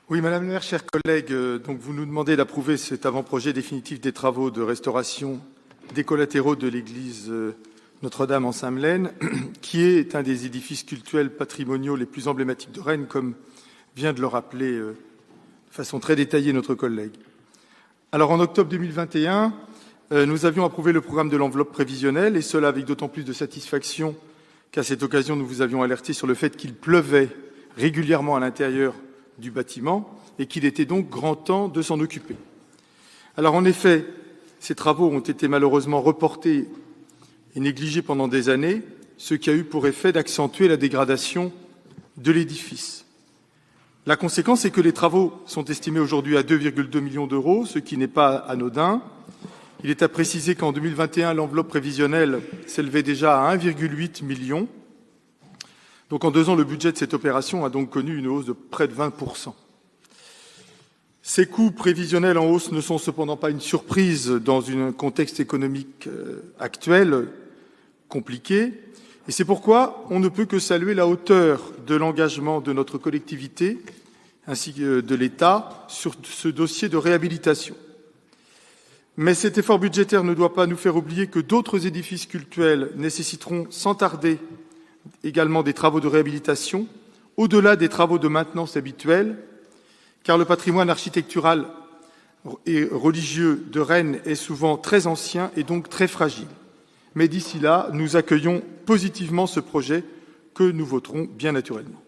Oui, Madame la maire, chers collègues, donc vous nous demandez d'approuver cet avant-projet définitif des travaux de restauration des collatéraux de l'église Notre-Dame en Saint-Melaine, qui est un des édifices cultuels patrimoniaux les plus emblématiques de Rennes, comme vient de le rappeler de façon très détaillée notre collègue. Alors, en octobre 2021, nous avions approuvé le programme de l'enveloppe prévisionnelle, et cela avec d'autant plus de satisfaction qu'à cette occasion, nous vous avions alerté sur le fait qu'il pleuvait régulièrement à l'intérieur du bâtiment et qu'il était donc grand temps de s'en occuper. Alors en effet, ces travaux ont été malheureusement reportés et négligés pendant des années, ce qui a eu pour effet d'accentuer la dégradation de l'édifice. La conséquence est que les travaux sont estimés aujourd'hui à 2,2 millions d'euros, ce qui n'est pas anodin. Il est à préciser qu'en 2021, l'enveloppe prévisionnelle s'élevait déjà à 1,8 million. Donc en 2 ans, le budget de cette opération a donc connu une hausse de près de 20%. Ces coûts prévisionnels en hausse ne sont cependant pas une surprise dans un contexte économique actuel compliqué. Et c'est pourquoi on ne peut que saluer la hauteur de l'engagement de notre collectivité ainsi que de l'État sur ce dossier de réhabilitation. Mais cet effort budgétaire ne doit pas nous faire oublier que d'autres édifices cultuels nécessiteront sans tarder également des travaux de réhabilitation, au-delà des travaux de maintenance habituels, car le patrimoine architectural et religieux de Rennes est souvent très ancien et donc très fragile. Mais d'ici là, nous accueillons positivement ce projet que nous voterons bien naturellement.